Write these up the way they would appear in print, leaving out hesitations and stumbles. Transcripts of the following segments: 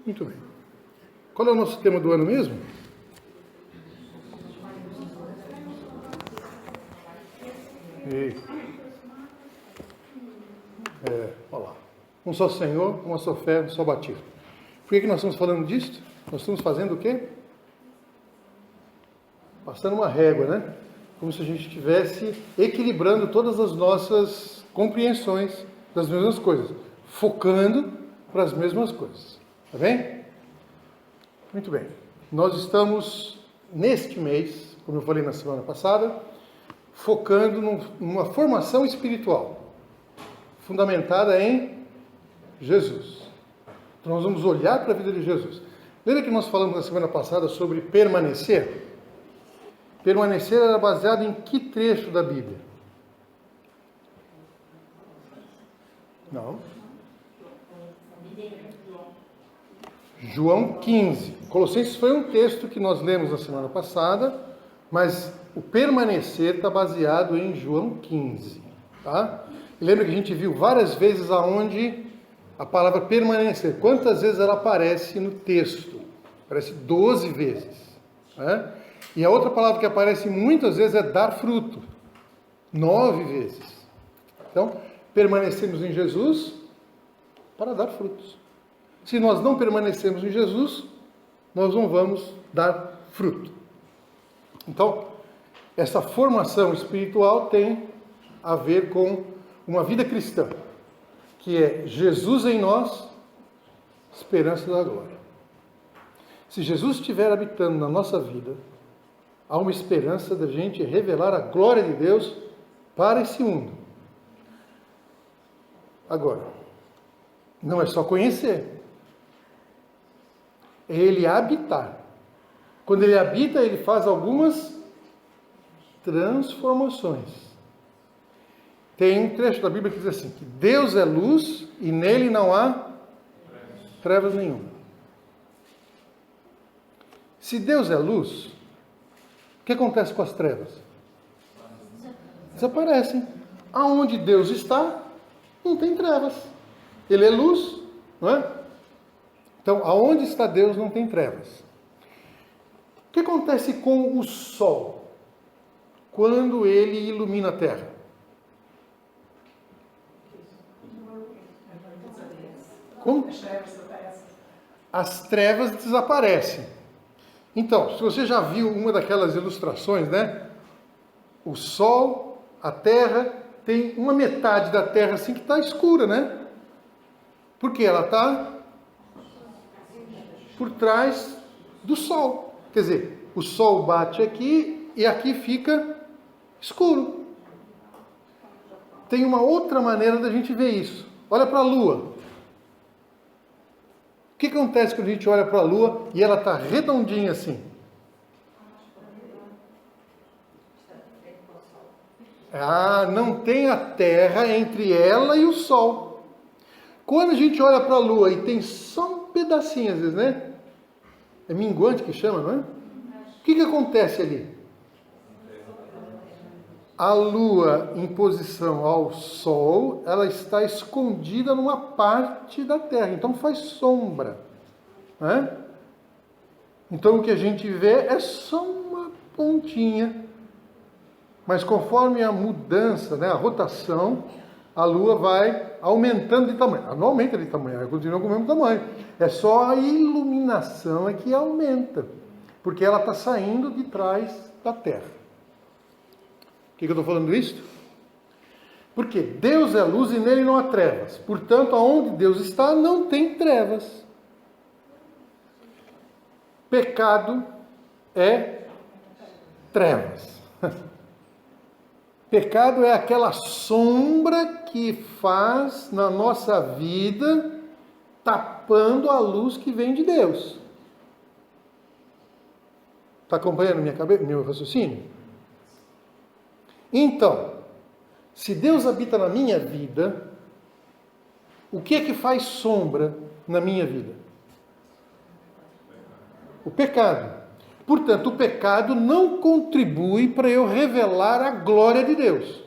Muito bem. Qual é o nosso tema do ano mesmo? Olha lá. Um só Senhor, uma só fé, um só batismo. Por que nós estamos falando disso? Nós estamos fazendo o quê? Passando uma régua, né? Como se a gente estivesse equilibrando todas as nossas compreensões das mesmas coisas, focando para as mesmas coisas. Tá bem? Muito bem. Nós estamos, neste mês, como eu falei na semana passada, focando numa formação espiritual, fundamentada em Jesus. Então nós vamos olhar para a vida de Jesus. Lembra que nós falamos na semana passada sobre permanecer? Permanecer era baseado em que trecho da Bíblia? Não. João 15. Colossenses foi um texto que nós lemos na semana passada, mas o permanecer está baseado em João 15. Tá? E lembra que a gente viu várias vezes aonde a palavra permanecer, quantas vezes ela aparece no texto? Aparece 12 vezes. Né? E a outra palavra que aparece muitas vezes é dar fruto. 9 vezes. Então, permanecemos em Jesus para dar frutos. Se nós não permanecemos em Jesus, nós não vamos dar fruto. Então, essa formação espiritual tem a ver com uma vida cristã, que é Jesus em nós, esperança da glória. Se Jesus estiver habitando na nossa vida, há uma esperança da gente revelar a glória de Deus para esse mundo. Agora, não é só conhecer, é Ele habitar. Quando Ele habita, Ele faz algumas transformações. Tem um trecho da Bíblia que diz assim, que Deus é luz e nele não há trevas nenhuma. Se Deus é luz, o que acontece com as trevas? Desaparecem. Aonde Deus está, não tem trevas. Ele é luz, não é? Então, aonde está Deus, não tem trevas. O que acontece com o sol quando ele ilumina a terra? Como? As trevas desaparecem. Então, se você já viu uma daquelas ilustrações, né? O sol, a terra, tem uma metade da terra assim que está escura, né? Porque ela está por trás do sol. Quer dizer, o sol bate aqui e aqui fica escuro. Tem uma outra maneira da gente ver isso. Olha para a lua. O que acontece quando a gente olha para a lua e ela está redondinha assim? Não tem a terra entre ela e o sol. Quando a gente olha para a lua e tem só um pedacinho, às vezes, né? É minguante que chama, não é? O que acontece ali? A lua em posição ao sol, ela está escondida numa parte da terra, então faz sombra. Né? Então o que a gente vê é só uma pontinha. Mas conforme a mudança, né, a rotação, a lua vai aumentando de tamanho. Ela não aumenta de tamanho, ela continua com o mesmo tamanho. É só a iluminação é que aumenta, porque ela está saindo de trás da terra. Por que eu estou falando isso? Porque Deus é luz e nele não há trevas. Portanto, aonde Deus está, não tem trevas. Pecado é trevas. Pecado é aquela sombra que faz na nossa vida, tapando a luz que vem de Deus. Está acompanhando meu raciocínio? Então, se Deus habita na minha vida, o que é que faz sombra na minha vida? O pecado. Portanto, o pecado não contribui para eu revelar a glória de Deus.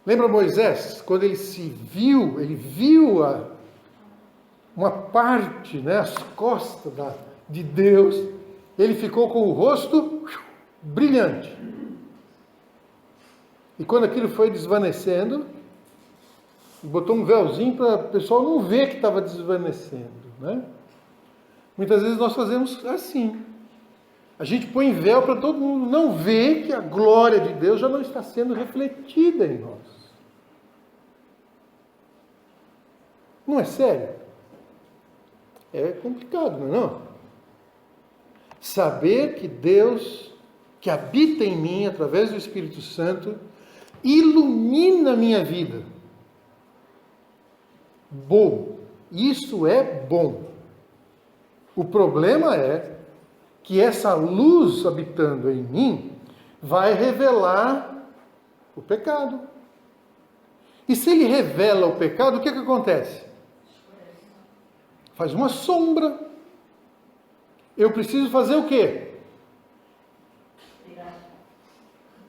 Lembra Moisés, quando ele viu uma parte, né, as costas de Deus, ele ficou com o rosto brilhante. E quando aquilo foi desvanecendo, botou um véuzinho para o pessoal não ver que estava desvanecendo, né? Muitas vezes nós fazemos assim. A gente põe véu para todo mundo não ver que a glória de Deus já não está sendo refletida em nós. Não é sério? É complicado, não é não? Saber que Deus, que habita em mim através do Espírito Santo, ilumina a minha vida. Bom, isso é bom. O problema é que essa luz habitando em mim vai revelar o pecado. E se ele revela o pecado, o que acontece? Faz uma sombra. Eu preciso fazer o quê?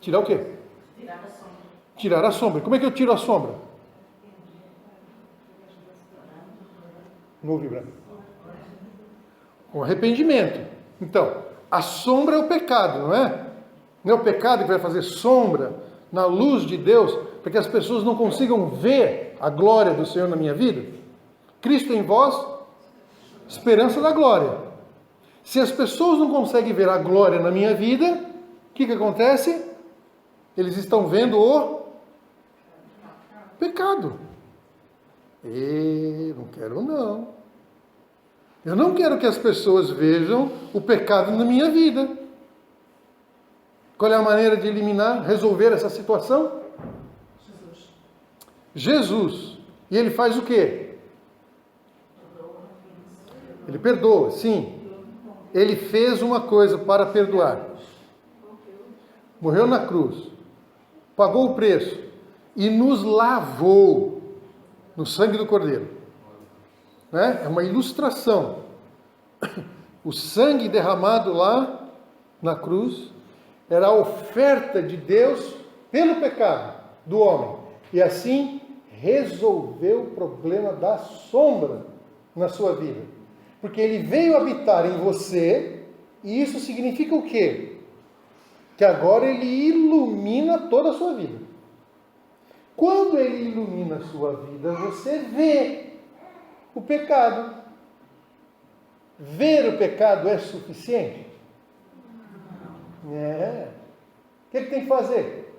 Tirar o quê? Tirar a sombra. Tirar a sombra. Como é que eu tiro a sombra? Não ouvi, Branco. Com arrependimento. Então, a sombra é o pecado, não é? Não é o pecado que vai fazer sombra na luz de Deus, para que as pessoas não consigam ver a glória do Senhor na minha vida? Cristo em vós, esperança da glória. Se as pessoas não conseguem ver a glória na minha vida, o que acontece? Eles estão vendo o pecado. E não quero não. Eu não quero que as pessoas vejam o pecado na minha vida. Qual é a maneira de eliminar, resolver essa situação? Jesus. E ele faz o quê? Ele perdoa, sim. Ele fez uma coisa para perdoar. Morreu na cruz. Pagou o preço. E nos lavou no sangue do Cordeiro. Né? É uma ilustração. O sangue derramado lá na cruz era a oferta de Deus pelo pecado do homem. E assim resolveu o problema da sombra na sua vida. Porque ele veio habitar em você, e isso significa o quê? Que agora ele ilumina toda a sua vida. Quando ele ilumina a sua vida, você vê o pecado. Ver o pecado é suficiente? É. O que tem que fazer?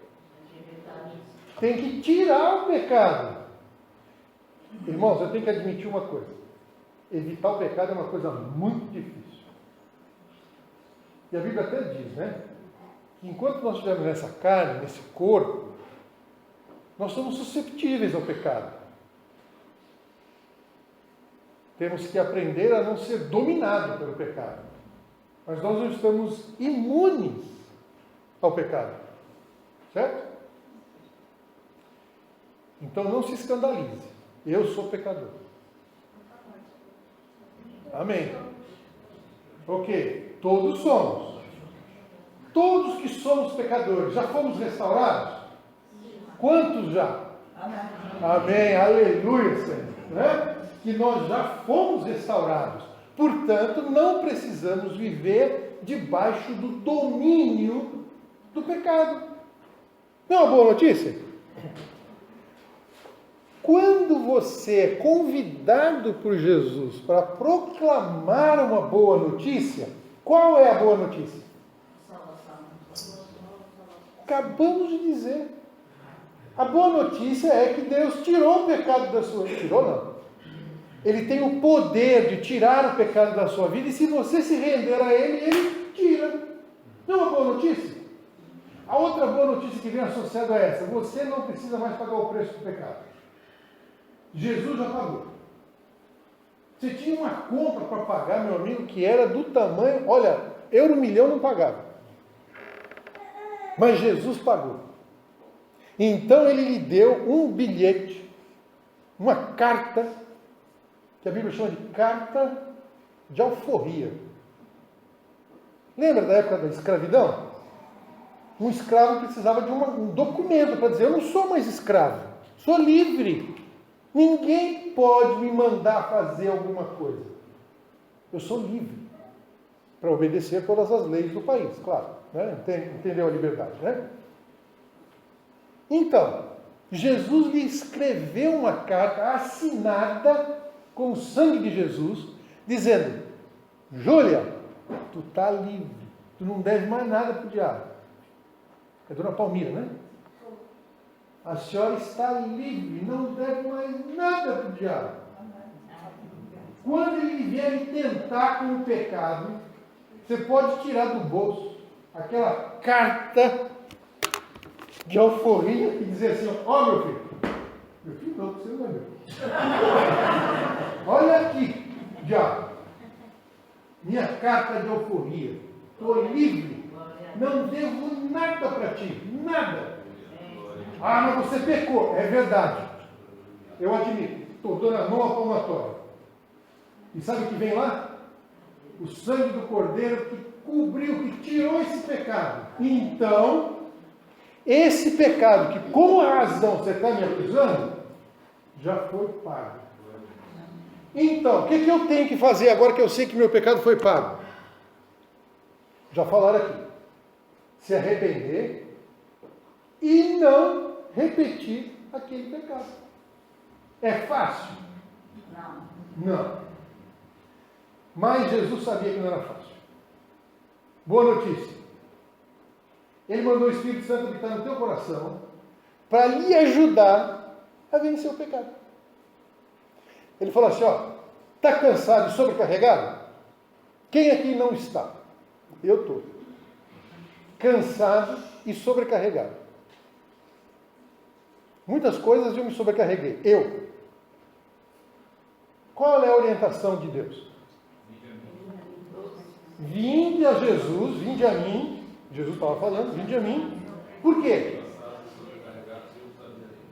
Tem que tirar o pecado. Irmãos, eu tenho que admitir uma coisa. Evitar o pecado é uma coisa muito difícil. E a Bíblia até diz, né? Que enquanto nós estivermos nessa carne, nesse corpo, nós somos susceptíveis ao pecado. Temos que aprender a não ser dominados pelo pecado. Mas nós não estamos imunes ao pecado. Certo? Então não se escandalize. Eu sou pecador. Amém. Ok. Todos somos. Todos que somos pecadores. Já fomos restaurados? Quantos já? Amém. Aleluia, Senhor. Né? Que nós já fomos restaurados. Portanto, não precisamos viver debaixo do domínio do pecado. Não é uma boa notícia? Quando você é convidado por Jesus para proclamar uma boa notícia, qual é a boa notícia? Acabamos de dizer. A boa notícia é que Deus tirou o pecado da sua vida. Tirou não. Ele tem o poder de tirar o pecado da sua vida, e se você se render a Ele, Ele tira. Não é uma boa notícia? A outra boa notícia que vem associada a essa: você não precisa mais pagar o preço do pecado. Jesus já pagou. Você tinha uma conta para pagar, meu amigo, que era do tamanho, olha, euro milhão não pagava. Mas Jesus pagou. Então Ele lhe deu um bilhete, uma carta, que a Bíblia chama de carta de alforria. Lembra da época da escravidão? Um escravo precisava de um documento para dizer: eu não sou mais escravo, sou livre. Ninguém pode me mandar fazer alguma coisa. Eu sou livre para obedecer todas as leis do país, claro. Né? Entendeu a liberdade, né? Então, Jesus lhe escreveu uma carta assinada com o sangue de Jesus, dizendo: Júlia, tu está livre, tu não deve mais nada para o diabo. É Dona Palmira, né? A senhora está livre, não deve mais nada para o diabo. Quando ele vier lhe tentar com o pecado, você pode tirar do bolso aquela carta de alforria e dizer assim: ó, meu filho não, você não é meu. Olha aqui, diabo, minha carta de alforria, estou livre, não devo nada para ti, nada. Ah, mas você pecou, é verdade, eu admito, estou dando a mão à palmatória. E sabe o que vem lá? O sangue do Cordeiro que cobriu, que tirou esse pecado. Então, esse pecado que com razão você está me acusando, já foi pago. Então, o que eu tenho que fazer agora que eu sei que meu pecado foi pago? Já falaram aqui. Se arrepender e não repetir aquele pecado. É fácil? Não. Mas Jesus sabia que não era fácil. Boa notícia. Ele mandou o Espírito Santo habitar no teu coração para lhe ajudar a vencer o pecado. Ele falou assim, ó, está cansado e sobrecarregado? Quem aqui não está? Eu estou. Cansado e sobrecarregado. Muitas coisas eu me sobrecarreguei. Eu. Qual é a orientação de Deus? Vinde a Jesus, vinde a mim. Jesus estava falando, vinde a mim. Por quê?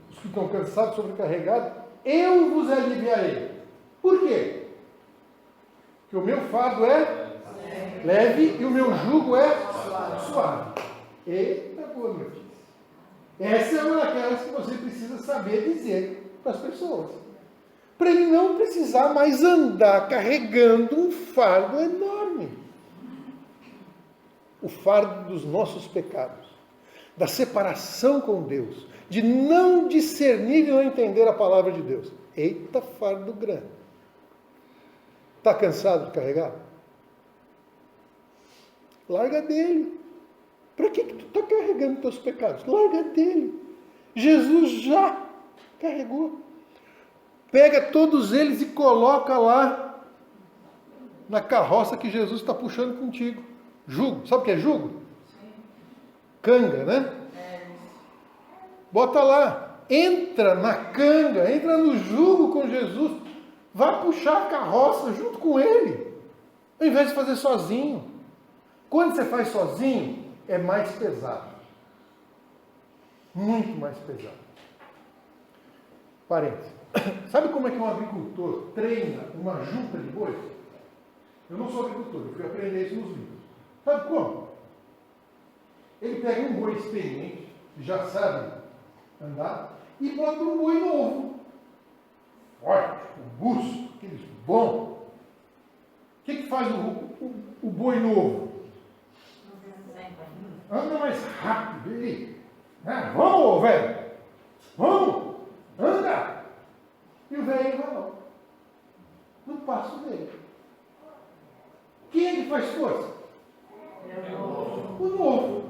Os que estão cansados, sobrecarregados, eu vos aliviarei. Por quê? Porque o meu fardo é leve e o meu jugo é suave. Eita, boa notícia. Essa é uma daquelas que você precisa saber dizer para as pessoas. Para ele não precisar mais andar carregando um fardo enorme. O fardo dos nossos pecados, da separação com Deus, de não discernir e não entender a palavra de Deus. Eita, fardo grande. Está cansado de carregar? Larga dele. Para que tu está carregando teus pecados? Larga dele. Jesus já carregou. Pega todos eles e coloca lá na carroça que Jesus está puxando contigo. Jugo. Sabe o que é jugo? Canga, né? Bota lá. Entra na canga, entra no jugo com Jesus. Vá puxar a carroça junto com ele. Ao invés de fazer sozinho. Quando você faz sozinho, é mais pesado. Muito mais pesado. Parênteses. Sabe como é que um agricultor treina uma junta de bois? Eu não sou agricultor, eu fui aprender isso nos livros. Sabe como? Ele pega um boi experiente, que já sabe andar, e bota um boi novo. Forte, robusto, aqueles bom. O que faz o boi novo? Anda mais rápido. Ele, vamos, velho. Vamos, anda. E o velho vai lá. No passo dele. Quem é que faz força? O novo.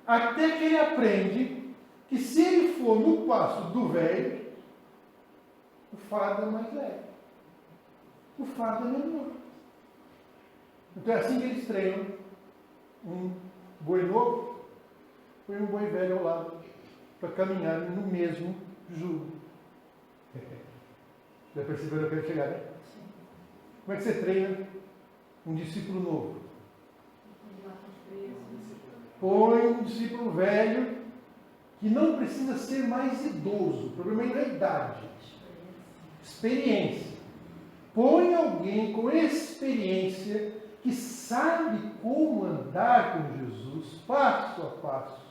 Até que ele aprende que se ele for no passo do velho, o fardo é mais leve. O fardo é menor. Então é assim que eles treinam um boi novo e um boi velho ao lado, para caminhar no mesmo jugo. Já perceberam que eu quero chegar, né? Como é que você treina um discípulo novo? Põe um discípulo velho que não precisa ser mais idoso. O problema é a idade. Experiência. Põe alguém com experiência que sabe como andar com Jesus, passo a passo,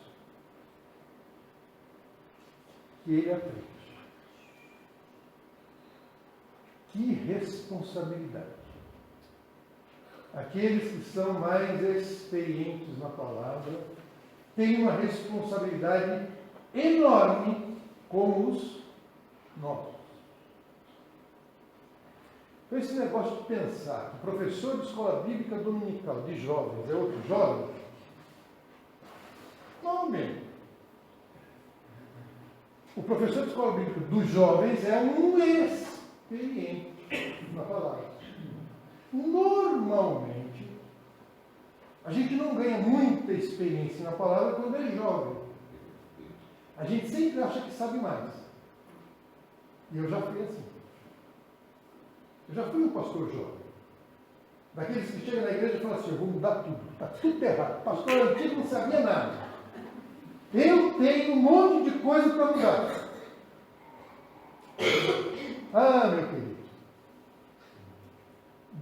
que ele aprende. Que responsabilidade. Aqueles que são mais experientes na palavra têm uma responsabilidade enorme com os novos. Então, esse negócio de pensar que o professor de escola bíblica dominical de jovens é outro jovem, não mesmo. O professor de escola bíblica dos jovens é um experiente na palavra. Normalmente, a gente não ganha muita experiência na palavra quando é jovem. A gente sempre acha que sabe mais. E eu já fui assim. Eu já fui um pastor jovem. Daqueles que chegam na igreja e falam assim, eu vou mudar tudo. Está tudo errado. Pastor antigo não sabia nada. Eu tenho um monte de coisa para mudar. Ah, meu querido.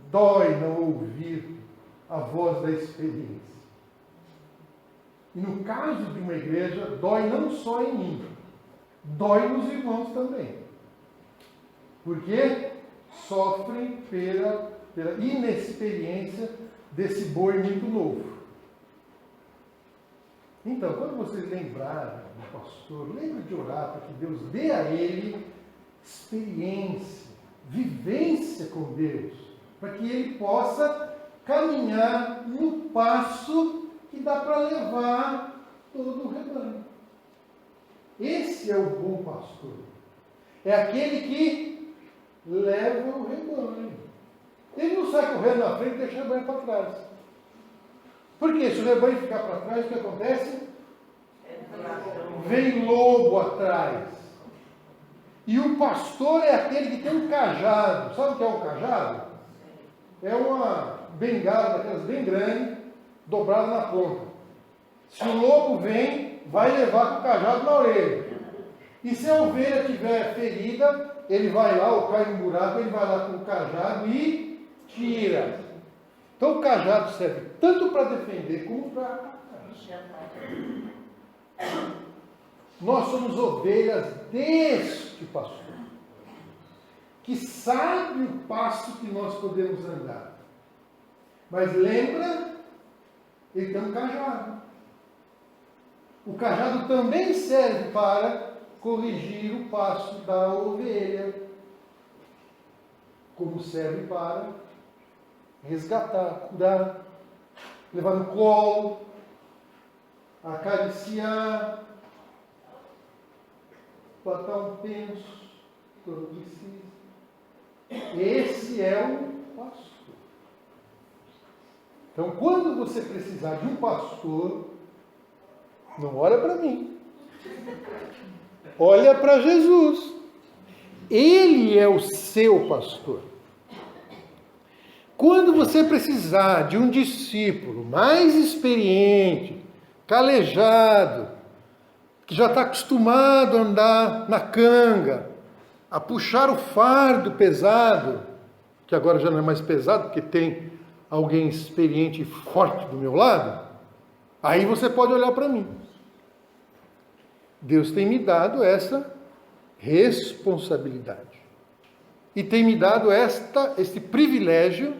Dói não ouvir a voz da experiência. E no caso de uma igreja, dói não só em mim, dói nos irmãos também. Porque sofrem pela inexperiência desse boi muito novo. Então, quando vocês lembrarem do pastor, lembre de orar para que Deus dê a ele experiência, vivência com Deus, para que ele possa caminhar no passo que dá para levar todo o rebanho. Esse é o bom pastor. É aquele que leva o rebanho. Ele não sai correndo na frente e deixa o rebanho para trás. Porque se o rebanho ficar para trás, o que acontece? Vem lobo atrás. E o pastor é aquele que tem um cajado. Sabe o que é um cajado? É uma bengala daquelas bem grande, dobrada na ponta. Se o lobo vem, vai levar com o cajado na orelha. E se a ovelha estiver ferida, ele vai lá, ou cai no buraco, ele vai lá com o cajado e tira. Então o cajado serve tanto para defender como para atacar. Nós somos ovelhas deste pastor, que sabe o passo que nós podemos andar. Mas lembra, ele tem um cajado. O cajado também serve para corrigir o passo da ovelha, como serve para resgatar, curar, levar no colo, acariciar, botar um penso quando precisa. Esse é o pastor. Então, quando você precisar de um pastor, não olha para mim. Olha para Jesus. Ele é o seu pastor. Quando você precisar de um discípulo mais experiente, calejado, que já está acostumado a andar na canga, a puxar o fardo pesado, que agora já não é mais pesado, porque tem alguém experiente e forte do meu lado, aí você pode olhar para mim. Deus tem me dado essa responsabilidade. E tem me dado este privilégio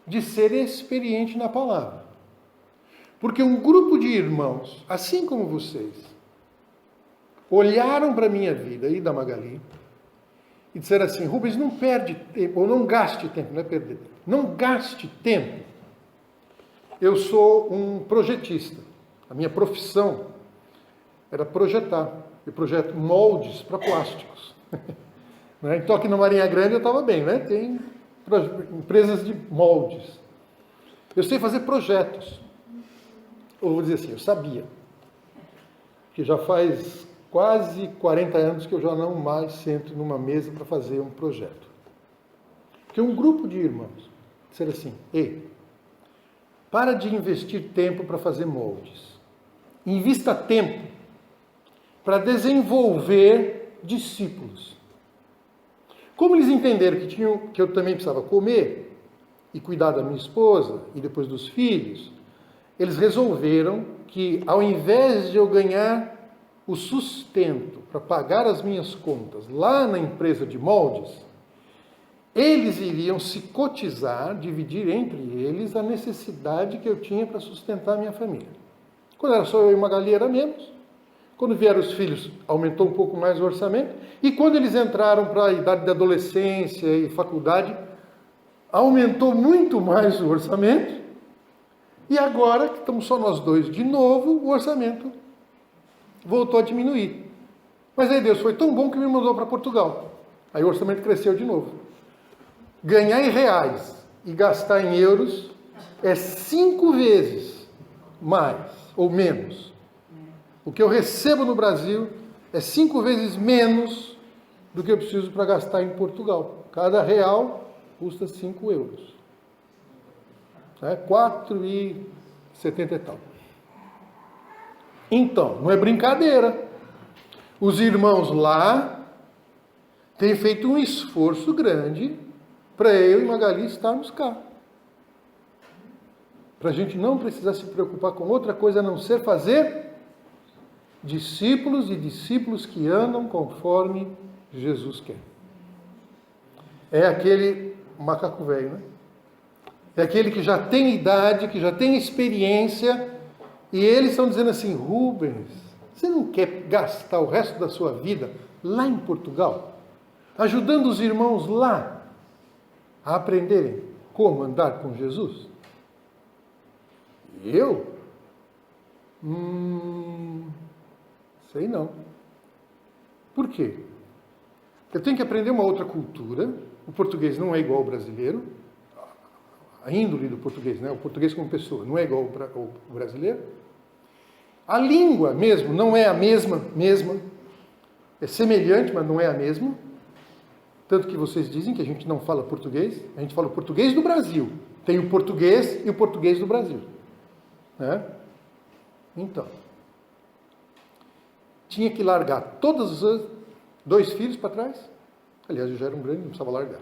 de ser experiente na palavra. Porque um grupo de irmãos, assim como vocês, olharam para a minha vida e da Magali e disseram assim, Rubens, não perde tempo, ou não gaste tempo, não é perder tempo, não gaste tempo. Eu sou um projetista. A minha profissão era projetar. Eu projeto moldes para plásticos. Então aqui na Marinha Grande eu estava bem, né? Tem empresas de moldes. Eu sei fazer projetos. Ou vou dizer assim, eu sabia. Que já faz quase 40 anos que eu já não mais sento numa mesa para fazer um projeto. Porque um grupo de irmãos disseram assim, ei, para de investir tempo para fazer moldes. Invista tempo para desenvolver discípulos. Como eles entenderam que eu também precisava comer e cuidar da minha esposa e depois dos filhos, eles resolveram que ao invés de eu ganhar o sustento para pagar as minhas contas lá na empresa de moldes, eles iriam se cotizar, dividir entre eles a necessidade que eu tinha para sustentar a minha família. Quando era só eu e Magali, era menos. Quando vieram os filhos, aumentou um pouco mais o orçamento. E quando eles entraram para a idade da adolescência e faculdade, aumentou muito mais o orçamento. E agora, que estamos só nós dois de novo, o orçamento voltou a diminuir. Mas aí Deus foi tão bom que me mandou para Portugal. Aí o orçamento cresceu de novo. Ganhar em reais e gastar em euros é 5 vezes mais ou menos. O que eu recebo no Brasil é 5 vezes menos do que eu preciso para gastar em Portugal. Cada real custa 5 euros. 4,70 e tal. Então, não é brincadeira. Os irmãos lá têm feito um esforço grande para eu e Magali estarmos cá. Para a gente não precisar se preocupar com outra coisa a não ser fazer discípulos e discípulos que andam conforme Jesus quer. É aquele macaco velho, né? É aquele que já tem idade, que já tem experiência, e eles estão dizendo assim: Rubens, você não quer gastar o resto da sua vida lá em Portugal, ajudando os irmãos lá a aprenderem como andar com Jesus? E eu? Sei não. Por quê? Eu tenho que aprender uma outra cultura. O português não é igual ao brasileiro. A índole do português, né? O português como pessoa não é igual ao brasileiro. A língua mesmo não é a mesma. É semelhante, mas não é a mesma. Tanto que vocês dizem que a gente não fala português. A gente fala o português do Brasil. Tem o português e o português do Brasil. Né? Então, tinha que largar todos os 2 filhos para trás. Aliás, eu já era um grande, não precisava largar.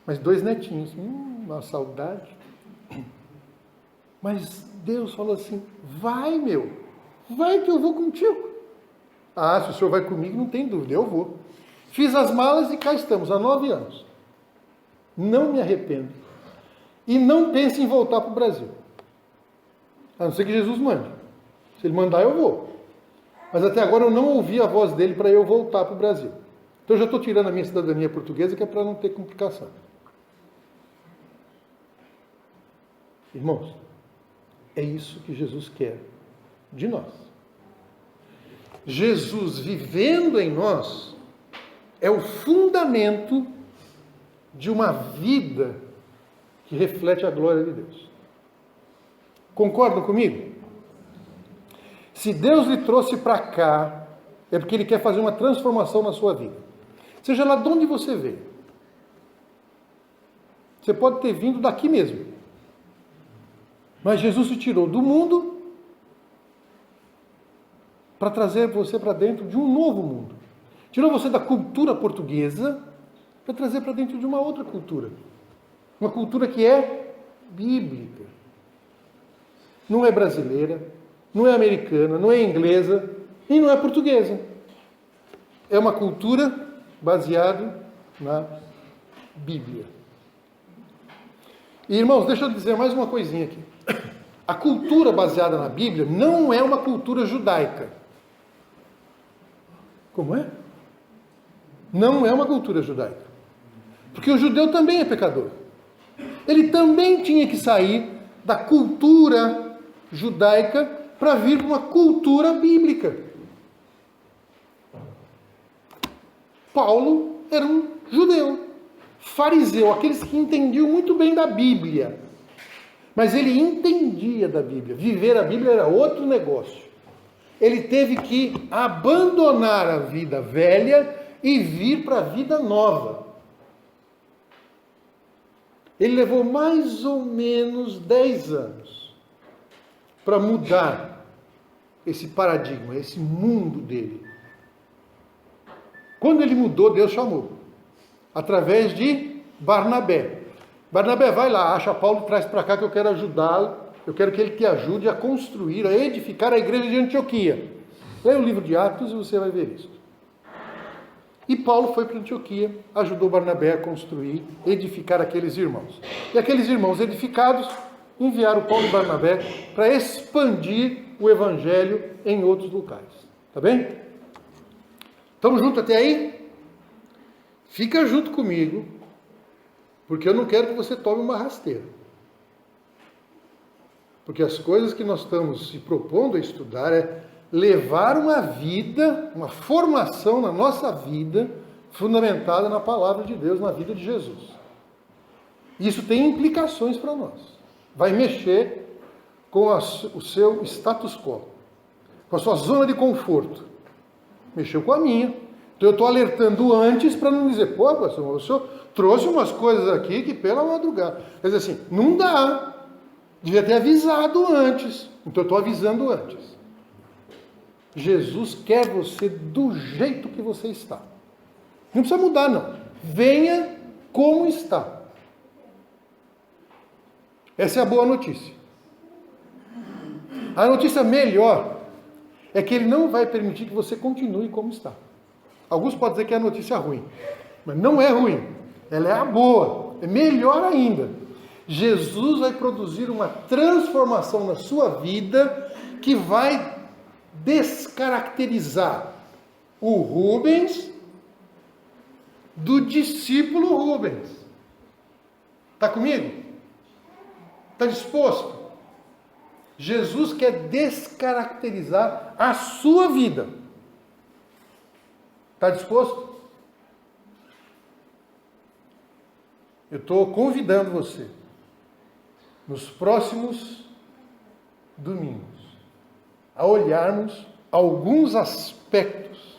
Mas 2 netinhos, uma saudade. Mas Deus falou assim: vai, meu, vai que eu vou contigo. Ah, se o senhor vai comigo, não tem dúvida, eu vou. Fiz as malas e cá estamos, há 9 anos. Não me arrependo. E não pense em voltar para o Brasil. A não ser que Jesus mande. Se ele mandar, eu vou. Mas até agora eu não ouvi a voz dele para eu voltar para o Brasil. Então eu já estou tirando a minha cidadania portuguesa, que é para não ter complicação. Irmãos, é isso que Jesus quer de nós. Jesus vivendo em nós é o fundamento de uma vida que reflete a glória de Deus. Concordam comigo? Se Deus lhe trouxe para cá, é porque Ele quer fazer uma transformação na sua vida. Seja lá de onde você veio. Você pode ter vindo daqui mesmo. Mas Jesus te tirou do mundo para trazer você para dentro de um novo mundo. Tirou você da cultura portuguesa para trazer para dentro de uma outra cultura. Uma cultura que é bíblica. Não é brasileira, não é americana, não é inglesa e não é portuguesa. É uma cultura baseada na Bíblia. E, irmãos, deixa eu dizer mais uma coisinha aqui. A cultura baseada na Bíblia não é uma cultura judaica. Como é? Não é uma cultura judaica. Porque o judeu também é pecador. Ele também tinha que sair da cultura judaica para vir para uma cultura bíblica. Paulo era um judeu, fariseu, aqueles que entendiam muito bem da Bíblia. Mas ele entendia da Bíblia. Viver a Bíblia era outro negócio. Ele teve que abandonar a vida velha e vir para a vida nova. Ele levou mais ou menos 10 anos para mudar esse paradigma, esse mundo dele. Quando ele mudou, Deus chamou. Através de Barnabé. Barnabé, vai lá, acha Paulo, traz para cá que eu quero ajudá-lo. Eu quero que ele te ajude a construir, a edificar a igreja de Antioquia. Leia o livro de Atos e você vai ver isso. E Paulo foi para Antioquia, ajudou Barnabé a construir, edificar aqueles irmãos. E aqueles irmãos edificados enviaram Paulo e Barnabé para expandir o evangelho em outros locais. Tá bem? Estamos juntos até aí? Fica junto comigo, porque eu não quero que você tome uma rasteira. Porque as coisas que nós estamos se propondo a estudar é levar uma vida, uma formação na nossa vida, fundamentada na palavra de Deus, na vida de Jesus. Isso tem implicações para nós. Vai mexer com o seu status quo, com a sua zona de conforto. Mexeu com a minha. Então eu estou alertando antes para não dizer, pô, pastor, o senhor trouxe umas coisas aqui que pela madrugada. Quer dizer assim, não dá. Devia ter avisado antes. Então eu estou avisando antes. Jesus quer você do jeito que você está. Não precisa mudar, não. Venha como está. Essa é a boa notícia. A notícia melhor é que ele não vai permitir que você continue como está. Alguns podem dizer que é a notícia ruim, mas não é ruim. Ela é a boa, é melhor ainda. Jesus vai produzir uma transformação na sua vida que vai descaracterizar o Rubens do discípulo Rubens. Está comigo? Está disposto? Jesus quer descaracterizar a sua vida. Está disposto? Eu estou convidando você, nos próximos domingos, a olharmos alguns aspectos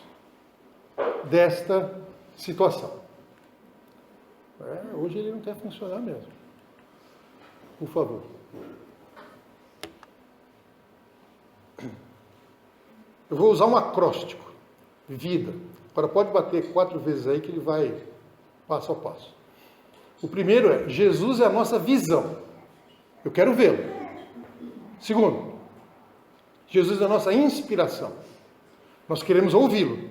desta situação. Hoje ele não quer funcionar mesmo. Por favor. Eu vou usar um acróstico. Vida. Agora pode bater 4 vezes aí que ele vai passo a passo. O primeiro é, Jesus é a nossa visão. Eu quero vê-lo. Segundo, Jesus é a nossa inspiração. Nós queremos ouvi-lo.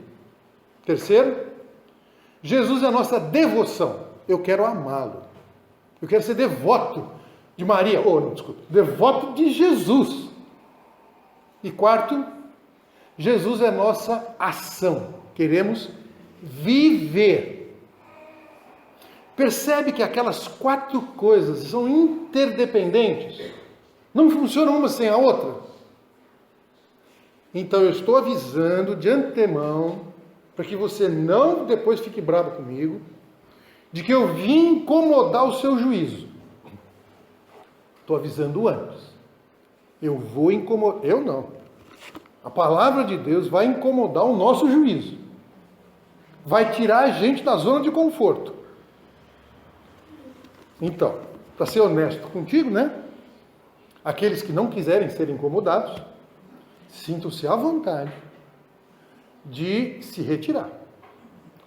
Terceiro, Jesus é a nossa devoção. Eu quero amá-lo. Eu quero ser devoto de Maria. Devoto de Jesus. E quarto, Jesus é a nossa ação. Queremos viver. Percebe que aquelas 4 coisas são interdependentes? Não funcionam uma sem a outra? Então eu estou avisando de antemão, para que você não depois fique bravo comigo, de que eu vim incomodar o seu juízo. Estou avisando antes. Eu vou incomodar. Eu não. A palavra de Deus vai incomodar o nosso juízo. Vai tirar a gente da zona de conforto. Então, para ser honesto contigo, né? Aqueles que não quiserem ser incomodados, sintam-se à vontade de se retirar.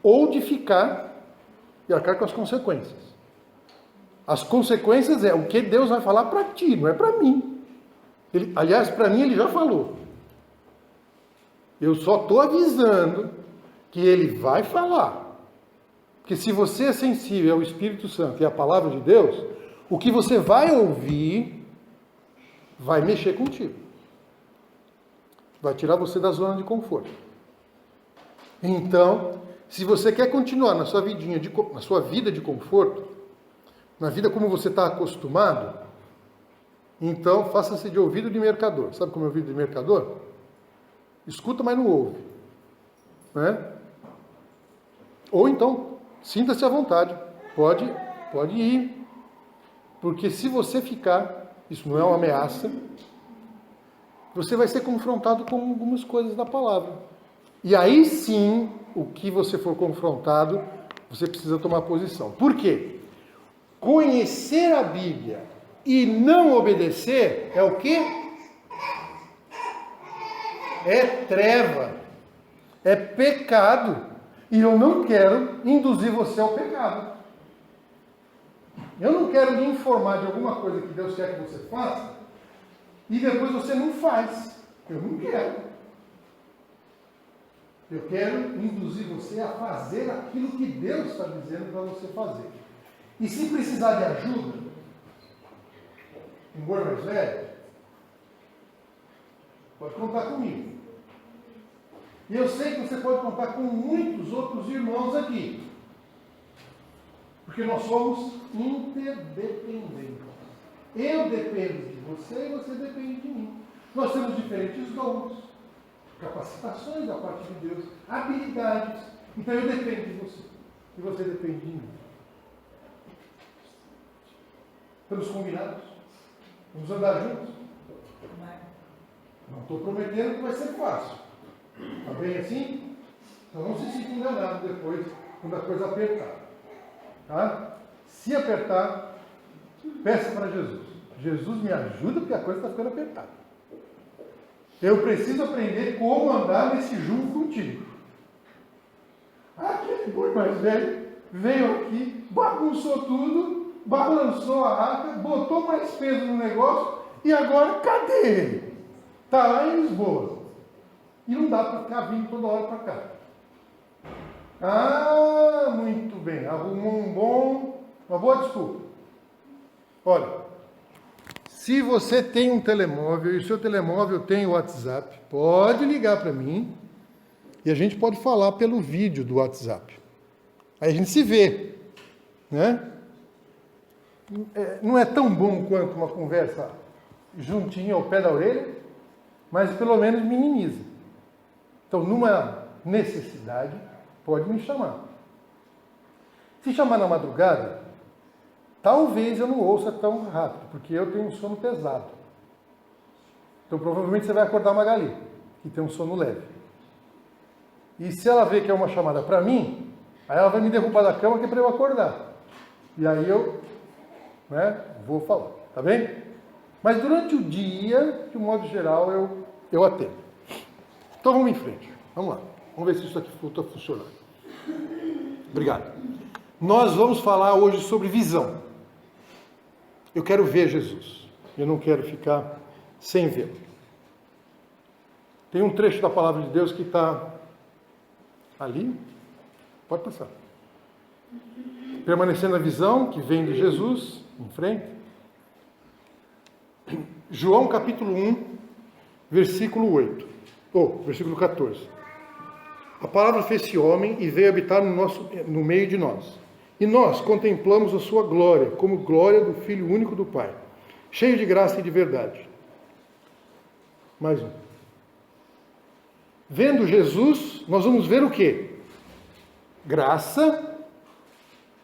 Ou de ficar e arcar com as consequências. As consequências é o que Deus vai falar para ti, não é para mim. Aliás, para mim ele já falou. Eu só estou avisando que ele vai falar. Porque se você é sensível ao Espírito Santo e à palavra de Deus, o que você vai ouvir vai mexer contigo. Vai tirar você da zona de conforto. Então, se você quer continuar na sua vida de conforto, na vida como você está acostumado, então faça-se de ouvido de mercador. Sabe como é ouvido de mercador? Escuta, mas não ouve. Né? Ou então, sinta-se à vontade. Pode ir. Porque se você ficar, isso não é uma ameaça, você vai ser confrontado com algumas coisas da palavra. E aí sim, o que você for confrontado, você precisa tomar posição. Por quê? Conhecer a Bíblia e não obedecer é o quê? É treva, é pecado. E eu não quero induzir você ao pecado. Eu não quero lhe informar de alguma coisa que Deus quer que você faça e depois você não faz. Eu não quero. Eu quero induzir você a fazer aquilo que Deus está dizendo para você fazer. E se precisar de ajuda, um boi mais velho, pode contar comigo. E eu sei que você pode contar com muitos outros irmãos aqui. Porque nós somos interdependentes. Eu dependo de você e você depende de mim. Nós temos diferentes dons, capacitações da parte de Deus, habilidades. Então eu dependo de você. E você depende de mim. Estamos combinados? Vamos andar juntos? Não estou prometendo que vai ser fácil. Está bem assim? Então não se sinta enganado depois, quando a coisa apertar. Tá? Se apertar, peça para Jesus. Jesus me ajuda porque a coisa está ficando apertada. Eu preciso aprender como andar nesse junto contigo. Aquele boi mais velho veio aqui, bagunçou tudo, balançou a arca, botou mais peso no negócio e agora cadê ele? Está lá em Lisboa. E não dá para ficar vindo toda hora para cá. Ah, muito bem. Arrumou uma boa desculpa. Olha, se você tem um telemóvel e o seu telemóvel tem o WhatsApp, pode ligar para mim e a gente pode falar pelo vídeo do WhatsApp. Aí a gente se vê, né? Não é tão bom quanto uma conversa juntinha ao pé da orelha, mas pelo menos minimiza. Então, numa necessidade, pode me chamar. Se chamar na madrugada, talvez eu não ouça tão rápido, porque eu tenho um sono pesado. Então, provavelmente você vai acordar uma Magali, que tem um sono leve. E se ela vê que é uma chamada para mim, aí ela vai me derrubar da cama que é para eu acordar. E aí eu, vou falar, tá bem? Mas durante o dia, de um modo geral, eu atendo. Então vamos em frente. Vamos lá. Vamos ver se isso aqui está funcionando. Obrigado. Nós vamos falar hoje sobre visão. Eu quero ver Jesus. Eu não quero ficar sem vê-lo. Tem um trecho da palavra de Deus que está ali. Pode passar. Permanecendo na visão que vem de Jesus, em frente. João capítulo 1, versículo 8. Versículo 14. A palavra fez-se homem e veio habitar no meio de nós. E nós contemplamos a sua glória, como glória do Filho único do Pai, cheio de graça e de verdade. Mais um. Vendo Jesus, nós vamos ver o quê? Graça,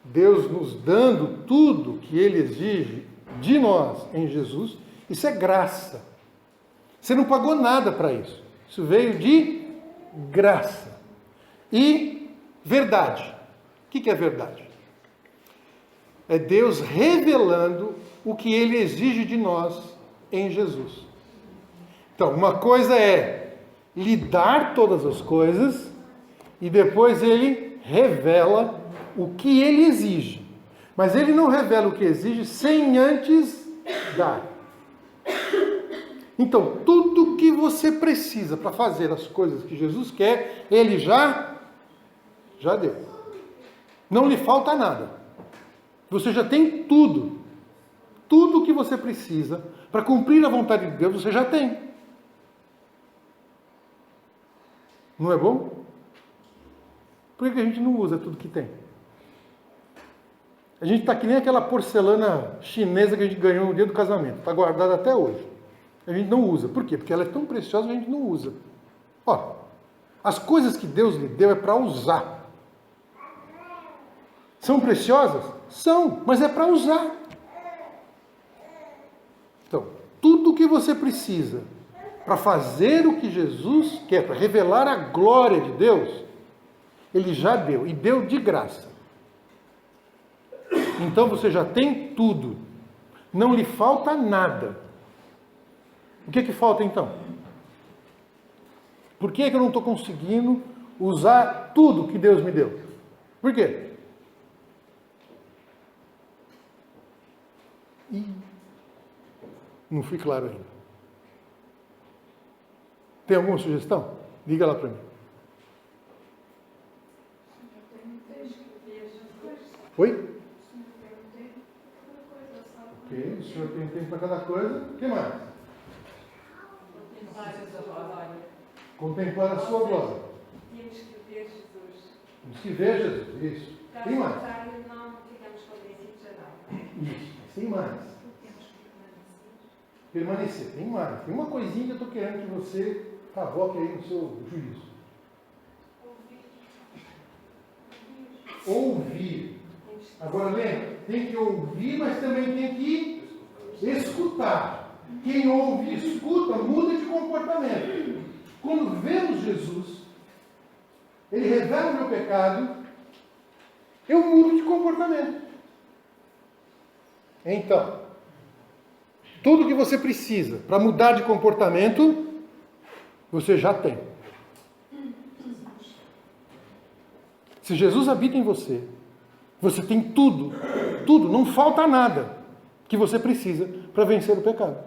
Deus nos dando tudo que Ele exige de nós em Jesus. Isso é graça. Você não pagou nada para isso. Isso veio de graça. E verdade. O que é verdade? É Deus revelando o que Ele exige de nós em Jesus. Então, uma coisa é lhe dar todas as coisas e depois Ele revela o que Ele exige. Mas Ele não revela o que exige sem antes dar. Então, tudo que você precisa para fazer as coisas que Jesus quer, Ele já deu. Não lhe falta nada. Você já tem tudo. Tudo que você precisa para cumprir a vontade de Deus, você já tem. Não é bom? Por que a gente não usa tudo que tem? A gente está que nem aquela porcelana chinesa que a gente ganhou no dia do casamento. Está guardada até hoje. A gente não usa. Por quê? Porque ela é tão preciosa que a gente não usa. Ó, as coisas que Deus lhe deu é para usar. São preciosas? São, mas é para usar. Então, tudo o que você precisa para fazer o que Jesus quer, para revelar a glória de Deus, Ele já deu, e deu de graça. Então você já tem tudo. Não lhe falta nada. O que falta então? Por que eu não estou conseguindo usar tudo que Deus me deu? Por quê? Não fui claro ainda. Tem alguma sugestão? Diga lá para mim. Oi? Ok, o Senhor tem tempo para cada coisa. O que mais? Contemplar a sua glória. Temos que ver Jesus. Temos que ver Jesus. Isso. Caso Tem mais? contrário, não ficamos convencidos a não. Isso. Tem mais. Permanecer. Tem mais. Tem uma coisinha que eu estou querendo que você cavoque aí no seu juízo. Ouvir. Agora lembra, tem que ouvir, mas também tem que escutar. Quem ouve e escuta muda de comportamento. Quando vemos Jesus, Ele revela o meu pecado, eu mudo de comportamento. Então, tudo que você precisa para mudar de comportamento, você já tem. Se Jesus habita em você, você tem tudo, não falta nada que você precisa para vencer o pecado.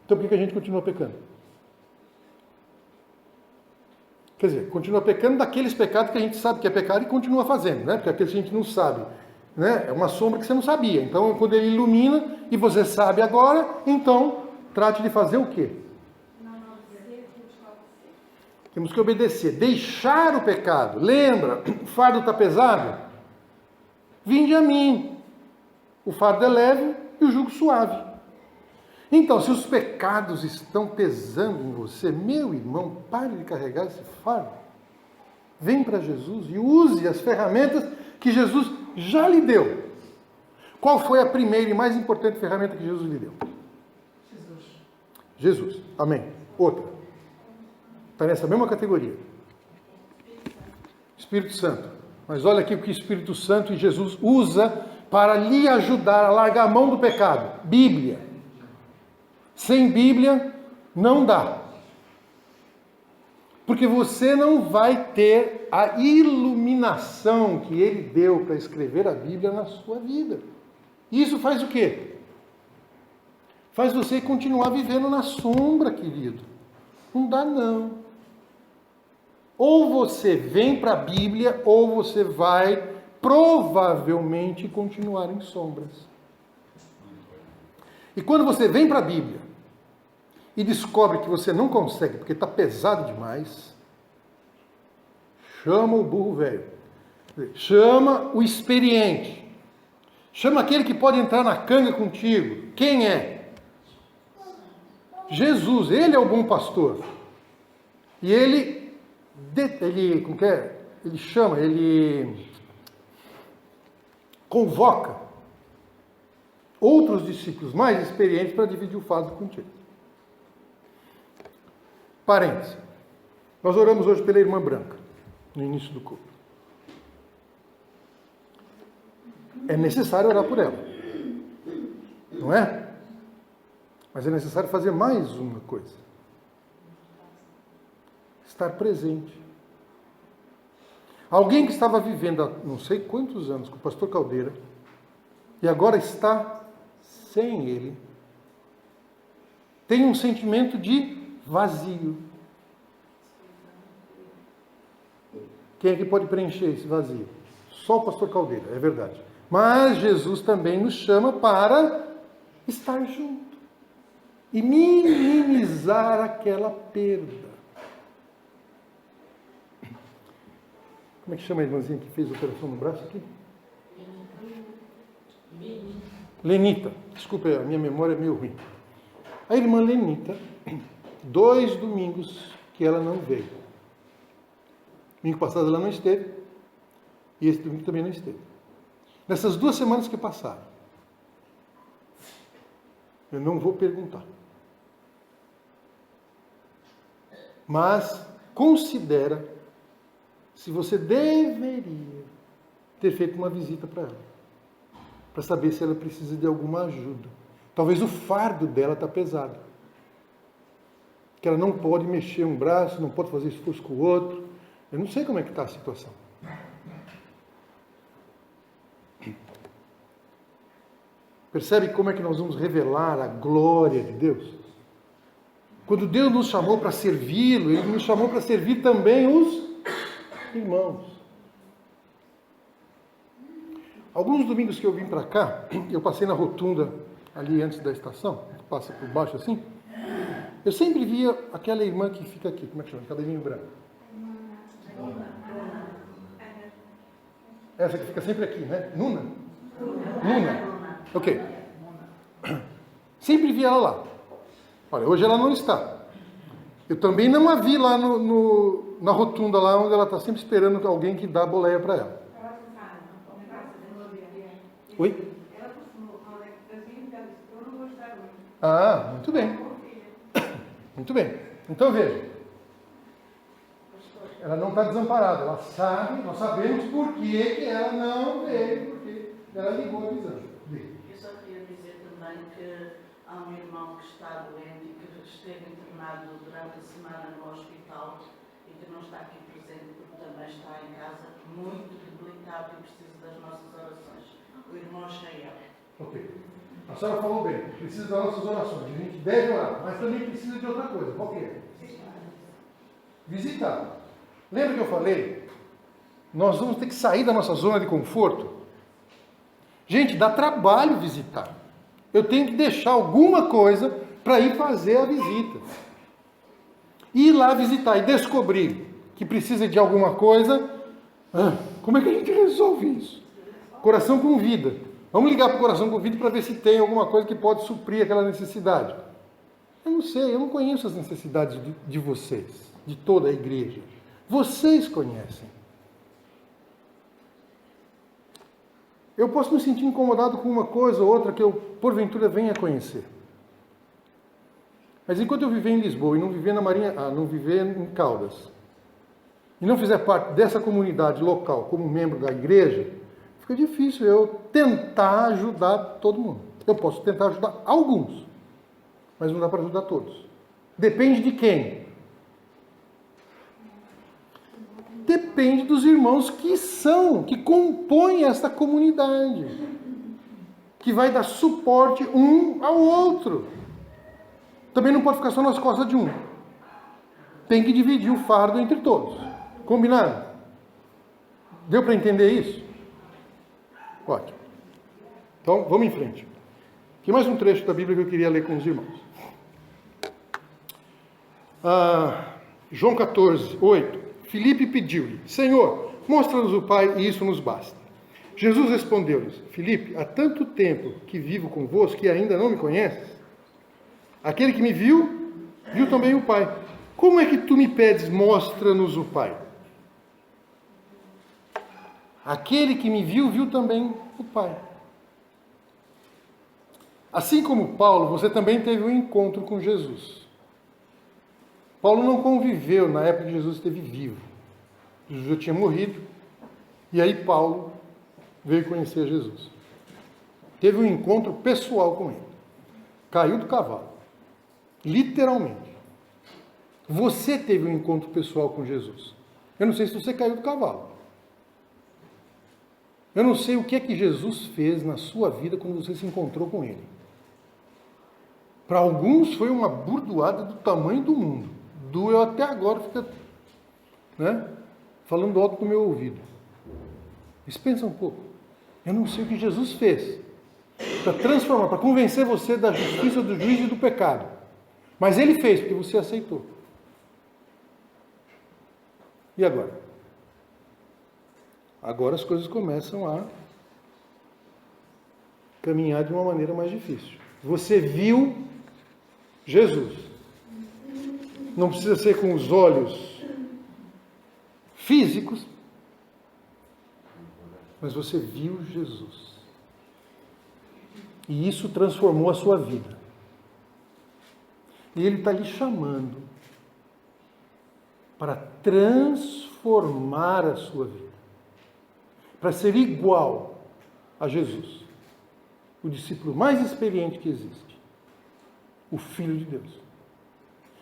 Então por que a gente continua pecando? Quer dizer, continua pecando daqueles pecados que a gente sabe que é pecado e continua fazendo, né? Porque aqueles que a gente não sabe, né? É uma sombra que você não sabia. Então, quando ele ilumina e você sabe agora, então trate de fazer o quê? Temos que obedecer, deixar o pecado. Lembra, o fardo está pesado? Vinde a mim. O fardo é leve e o jugo suave. Então, se os pecados estão pesando em você, meu irmão, pare de carregar esse fardo. Vem para Jesus e use as ferramentas que Jesus já lhe deu. Qual foi a primeira e mais importante ferramenta que Jesus lhe deu? Jesus. Amém. Outra. Está nessa mesma categoria. Espírito Santo. Mas olha aqui o que o Espírito Santo e Jesus usa para lhe ajudar a largar a mão do pecado. Bíblia. Sem Bíblia, não dá. Porque você não vai ter a iluminação que Ele deu para escrever a Bíblia na sua vida. Isso faz o quê? Faz você continuar vivendo na sombra, querido. Não dá, não. Ou você vem para a Bíblia, ou você vai provavelmente continuar em sombras. E quando você vem para a Bíblia e descobre que você não consegue, porque está pesado demais, chama o burro velho, chama o experiente, chama aquele que pode entrar na canga contigo. Quem é? Jesus. Ele é o bom pastor. E ele convoca outros discípulos mais experientes para dividir o fardo contigo. Parênteses. Nós oramos hoje pela irmã Branca, no início do culto. É necessário orar por ela. Não é? Mas é necessário fazer mais uma coisa. Estar presente. Alguém que estava vivendo há não sei quantos anos com o pastor Caldeira e agora está sem ele, tem um sentimento de vazio. Quem é que pode preencher esse vazio? Só o pastor Caldeira, é verdade. Mas Jesus também nos chama para estar junto e minimizar aquela perda. Como é que chama a irmãzinha que fez a operação no braço aqui? Lenita. Desculpa, a minha memória é meio ruim. A irmã Lenita, 2 domingos que ela não veio. Domingo passado ela não esteve, e esse domingo também não esteve. Nessas 2 semanas que passaram, eu não vou perguntar. Mas considera se você deveria ter feito uma visita para ela, para saber se ela precisa de alguma ajuda. Talvez o fardo dela está pesado. Que ela não pode mexer um braço, não pode fazer esforço com o outro. Eu não sei como é que está a situação. Percebe como é que nós vamos revelar a glória de Deus? Quando Deus nos chamou para servi-lo, Ele nos chamou para servir também os irmãos. Alguns domingos que eu vim para cá, eu passei na rotunda ali antes da estação, passa por baixo assim, eu sempre via aquela irmã que fica aqui, como é que chama? Cabelinho branco. Essa que fica sempre aqui, né? Nuna? Nuna. Ok. Sempre via ela lá. Olha, hoje ela não está. Eu também não a vi lá na rotunda, lá onde ela está sempre esperando alguém que dá boleia para ela. Oi? Ah, muito bem. Muito bem. Então veja. Ela não está desamparada. Ela sabe, nós sabemos por que ela não veio, porque ela ligou avisando. Eu só queria dizer também que há um irmão que está doente e que esteve internado durante a semana no hospital e que não está aqui presente porque também está em casa muito debilitado e precisa das nossas orações. O irmão Chael. Ok. A senhora falou bem, precisa das nossas orações. A gente deve orar, mas também precisa de outra coisa. Qual que é? Visitar. Lembra que eu falei? Nós vamos ter que sair da nossa zona de conforto. Gente, dá trabalho visitar. Eu tenho que deixar alguma coisa para ir fazer a visita. Ir lá visitar e descobrir que precisa de alguma coisa. Como é que a gente resolve isso? Coração com vida. Vamos ligar para o Coração com Vida para ver se tem alguma coisa que pode suprir aquela necessidade. Eu não sei, eu não conheço as necessidades de vocês, de toda a igreja. Vocês conhecem. Eu posso me sentir incomodado com uma coisa ou outra que eu, porventura, venha a conhecer. Mas enquanto eu viver em Lisboa e não viver não viver em Caldas, e não fizer parte dessa comunidade local como membro da igreja, fica difícil eu tentar ajudar todo mundo. Eu posso tentar ajudar alguns, mas não dá para ajudar todos. Depende de quem? Depende dos irmãos que compõem esta comunidade, que vai dar suporte um ao outro. Também não pode ficar só nas costas de um. Tem que dividir o fardo entre todos. Combinado? Deu para entender isso? Ótimo. Então, vamos em frente. Aqui mais um trecho da Bíblia que eu queria ler com os irmãos. João 14, 8. Filipe pediu-lhe: Senhor, mostra-nos o Pai e isso nos basta. Jesus respondeu-lhes: Filipe, há tanto tempo que vivo convosco que ainda não me conheces? Aquele que me viu, viu também o Pai. Como é que tu me pedes, mostra-nos o Pai? Aquele que me viu, viu também o Pai. Assim como Paulo, você também teve um encontro com Jesus. Paulo não conviveu na época que Jesus esteve vivo. Jesus já tinha morrido. E aí Paulo veio conhecer Jesus. Teve um encontro pessoal com ele. Caiu do cavalo. Literalmente. Você teve um encontro pessoal com Jesus. Eu não sei se você caiu do cavalo. Eu não sei o que é que Jesus fez na sua vida quando você se encontrou com ele. Para alguns foi uma burdoada do tamanho do mundo. Doeu até agora, fica falando alto no meu ouvido. Mas pensa um pouco. Eu não sei o que Jesus fez para transformar, para convencer você da justiça, do juízo e do pecado. Mas ele fez, porque você aceitou. E agora? Agora as coisas começam a caminhar de uma maneira mais difícil. Você viu Jesus. Não precisa ser com os olhos físicos, mas você viu Jesus. E isso transformou a sua vida. E Ele está lhe chamando para transformar a sua vida. Para ser igual a Jesus. O discípulo mais experiente que existe. O Filho de Deus.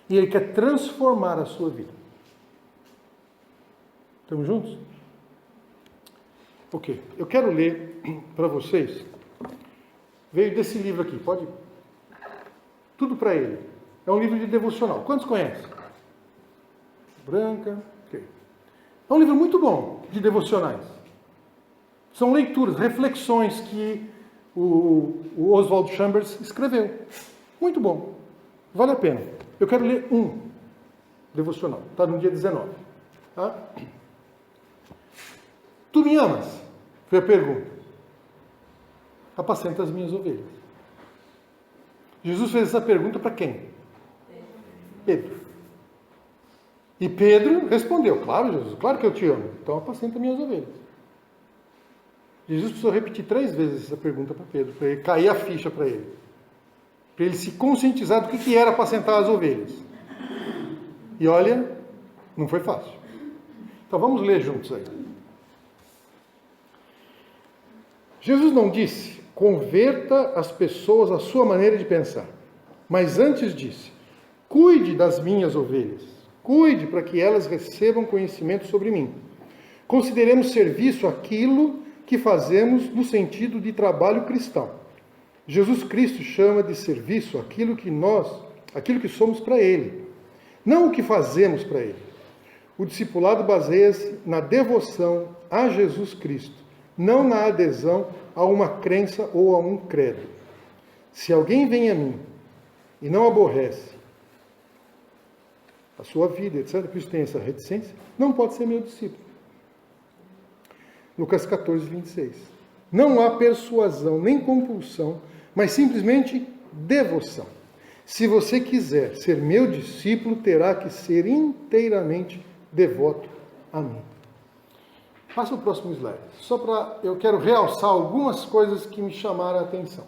E Ele quer transformar a sua vida. Estamos juntos? Ok. Eu quero ler para vocês. Veio desse livro aqui. Pode? Tudo para ele. É um livro de devocional. Quantos conhecem? Branca. Ok. É um livro muito bom de devocionais. São leituras, reflexões que o Oswald Chambers escreveu. Muito bom. Vale a pena. Eu quero ler um devocional. Está no dia 19. Tá? Tu me amas? Foi a pergunta. Apacenta as minhas ovelhas. Jesus fez essa pergunta para quem? Pedro. E Pedro respondeu, claro, Jesus, claro que eu te amo. Então apacenta minhas ovelhas. Jesus precisou repetir 3 vezes essa pergunta para Pedro, para ele cair a ficha para ele. Para ele se conscientizar do que era apacentar as ovelhas. E olha, não foi fácil. Então vamos ler juntos aí. Jesus não disse, converta as pessoas à sua maneira de pensar. Mas antes disse, cuide das minhas ovelhas. Cuide para que elas recebam conhecimento sobre mim. Consideremos serviço aquilo que fazemos no sentido de trabalho cristão. Jesus Cristo chama de serviço aquilo que somos para Ele, não o que fazemos para Ele. O discipulado baseia-se na devoção a Jesus Cristo, não na adesão a uma crença ou a um credo. Se alguém vem a mim e não aborrece a sua vida, etc., que isso tem essa reticência, não pode ser meu discípulo. Lucas 14, 26. Não há persuasão nem compulsão, mas simplesmente devoção. Se você quiser ser meu discípulo, terá que ser inteiramente devoto a mim. Passa o próximo slide. Eu quero realçar algumas coisas que me chamaram a atenção.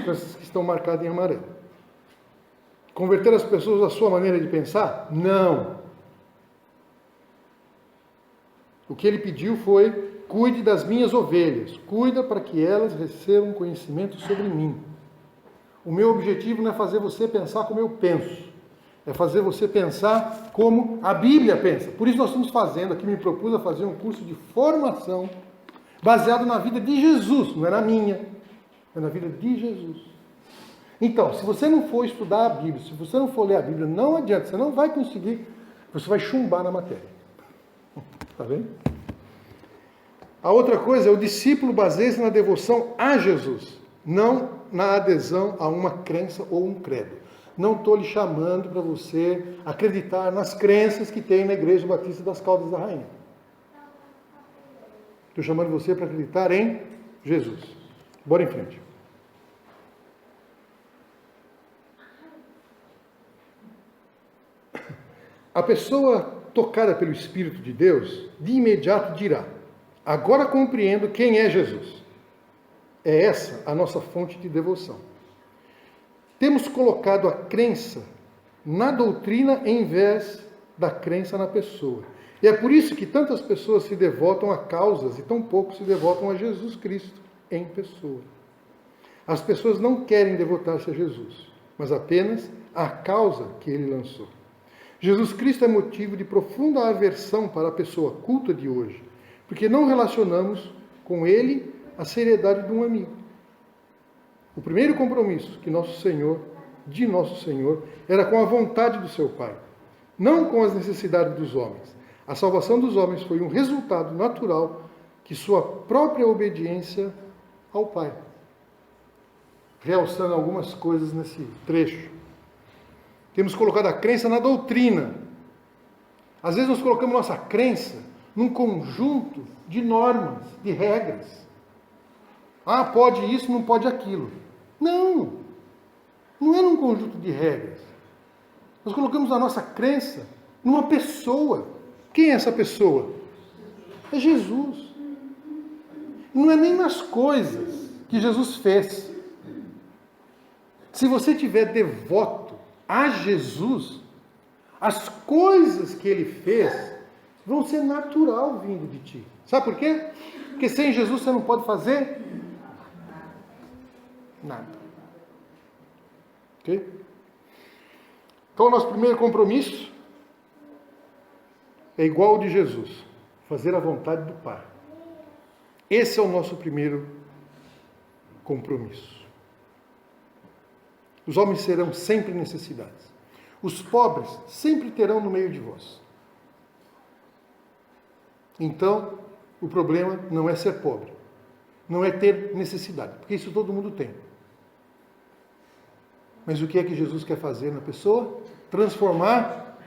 Essas que estão marcadas em amarelo. Converter as pessoas à sua maneira de pensar? Não. O que ele pediu foi, cuide das minhas ovelhas. Cuida para que elas recebam conhecimento sobre mim. O meu objetivo não é fazer você pensar como eu penso. É fazer você pensar como a Bíblia pensa. Por isso nós estamos fazendo, aqui me propus a fazer um curso de formação baseado na vida de Jesus, não é na minha, é na vida de Jesus. Então, se você não for estudar a Bíblia, se você não for ler a Bíblia, não adianta, você não vai conseguir, você vai chumbar na matéria. Está vendo? A outra coisa é o discípulo baseia-se na devoção a Jesus, não na adesão a uma crença ou um credo. Não estou lhe chamando para você acreditar nas crenças que tem na Igreja Batista das Caldas da Rainha. Estou chamando você para acreditar em Jesus. Bora em frente. A pessoa tocada pelo Espírito de Deus, de imediato dirá, agora compreendo quem é Jesus. É essa a nossa fonte de devoção. Temos colocado a crença na doutrina em vez da crença na pessoa. E é por isso que tantas pessoas se devotam a causas e tão poucos se devotam a Jesus Cristo em pessoa. As pessoas não querem devotar-se a Jesus, mas apenas à causa que ele lançou. Jesus Cristo é motivo de profunda aversão para a pessoa culta de hoje, porque não relacionamos com ele a seriedade de um amigo. O primeiro compromisso de nosso Senhor, era com a vontade do seu Pai, não com as necessidades dos homens. A salvação dos homens foi um resultado natural de sua própria obediência ao Pai. Realçando algumas coisas nesse trecho. Temos colocado a crença na doutrina. Às vezes nós colocamos nossa crença num conjunto de normas, de regras. Ah, pode isso, não pode aquilo. Não é num conjunto de regras. Nós colocamos a nossa crença numa pessoa. Quem é essa pessoa? É Jesus. Não é nem nas coisas que Jesus fez. Se você tiver devoto a Jesus, as coisas que ele fez vão ser natural vindo de ti. Sabe por quê? Porque sem Jesus você não pode fazer nada. Ok? Então o nosso primeiro compromisso é igual ao de Jesus. Fazer a vontade do Pai. Esse é o nosso primeiro compromisso. Os homens serão sempre necessidades. Os pobres sempre terão no meio de vós. Então, O problema não é ser pobre, não é ter necessidade, porque isso todo mundo tem. Mas o que é que Jesus quer fazer na pessoa? Transformar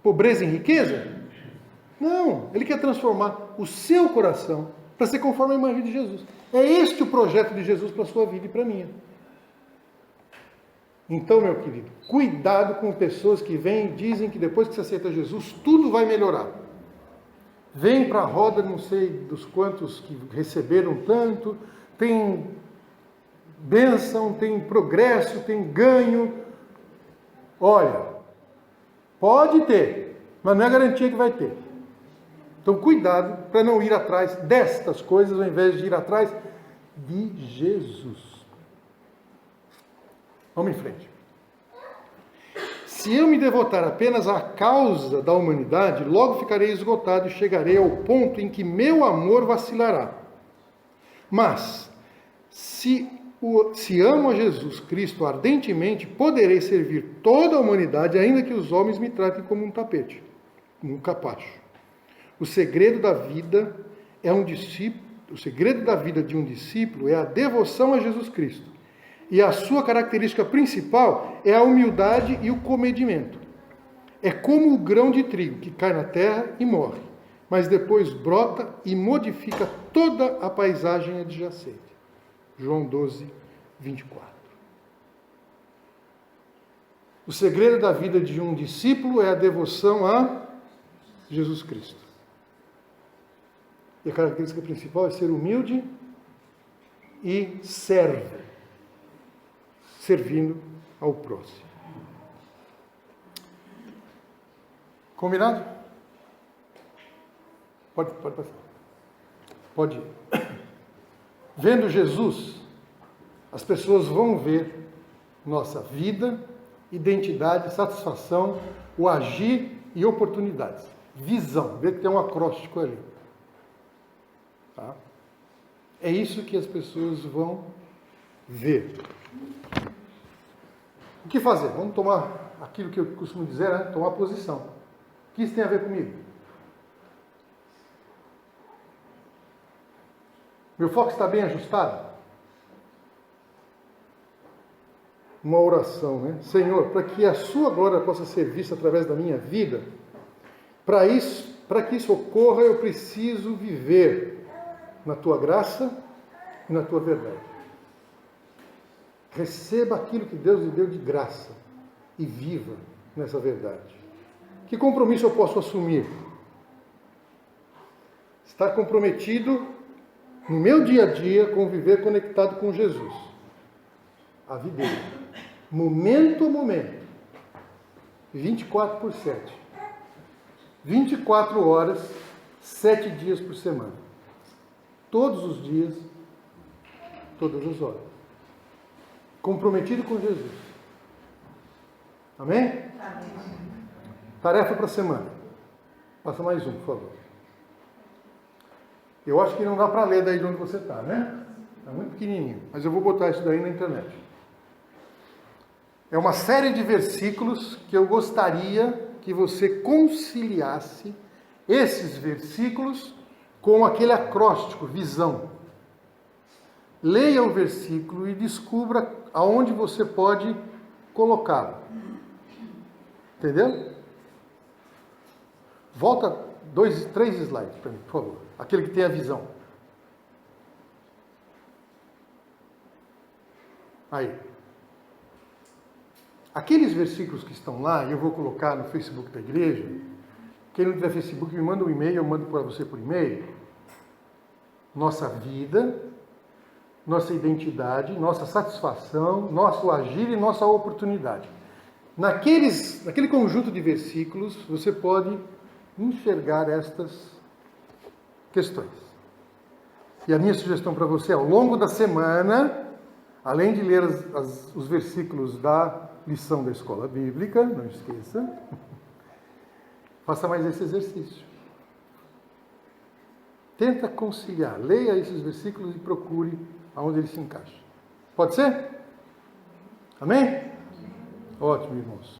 pobreza em riqueza? Não, ele quer transformar o seu coração para ser conforme a imagem de Jesus. É este o projeto de Jesus para a sua vida e para a minha. Então, meu querido, cuidado com pessoas que vêm e dizem que depois que você aceita Jesus, tudo vai melhorar. Vem para a roda, não sei dos quantos que receberam tanto, tem bênção, tem progresso, tem ganho. Olha, pode ter, mas não é garantia que vai ter. Então, cuidado para não ir atrás destas coisas, ao invés de ir atrás de Jesus. Vamos em frente. Se eu me devotar apenas à causa da humanidade, logo ficarei esgotado e chegarei ao ponto em que meu amor vacilará. Mas, se amo a Jesus Cristo ardentemente, poderei servir toda a humanidade, ainda que os homens me tratem como um tapete, um capacho. O segredo da vida de um discípulo é a devoção a Jesus Cristo. E a sua característica principal é a humildade e o comedimento. É como o grão de trigo que cai na terra e morre, mas depois brota e modifica toda a paisagem adjacente. João 12, 24. O segredo da vida de um discípulo é a devoção a Jesus Cristo. E a característica principal é ser humilde e servo. Servindo ao próximo. Combinado? Pode passar. Pode ir. Vendo Jesus, as pessoas vão ver nossa vida, identidade, satisfação, o agir e oportunidades. Visão. Vê que tem um acróstico ali. Tá? É isso que as pessoas vão ver. O que fazer? Vamos tomar aquilo que eu costumo dizer, né? Tomar posição. O que isso tem a ver comigo? Meu foco está bem ajustado? Uma oração, né? Senhor, para que a sua glória possa ser vista através da minha vida, para que isso ocorra, eu preciso viver na tua graça e na tua verdade. Receba aquilo que Deus lhe deu de graça e viva nessa verdade. Que compromisso eu posso assumir? Estar comprometido no meu dia a dia com viver conectado com Jesus. A vida dele. Momento a momento. 24/7. 24 horas, 7 dias por semana. Todos os dias, todas as horas. Comprometido com Jesus. Amém? Amém. Tarefa para a semana. Passa mais um, por favor. Eu acho que não dá para ler daí de onde você está, né? Está muito pequenininho. Mas eu vou botar isso daí na internet. É uma série de versículos que eu gostaria que você conciliasse esses versículos com aquele acróstico, visão. Leia o versículo e descubra aonde você pode colocá-lo. Entendeu? Volta 3 slides para mim, por favor. Aquele que tem a visão. Aí. Aqueles versículos que estão lá, eu vou colocar no Facebook da igreja. Quem não tiver Facebook, me manda um e-mail, eu mando para você por e-mail. Nossa vida, nossa identidade, nossa satisfação, nosso agir e nossa oportunidade. Naquele conjunto de versículos, você pode enxergar estas questões. E a minha sugestão para você, ao longo da semana, além de ler os versículos da lição da escola bíblica, não esqueça, faça mais esse exercício. Tenta conciliar, leia esses versículos e procure aonde eles se encaixam. Pode ser? Amém? Ótimo, irmãos.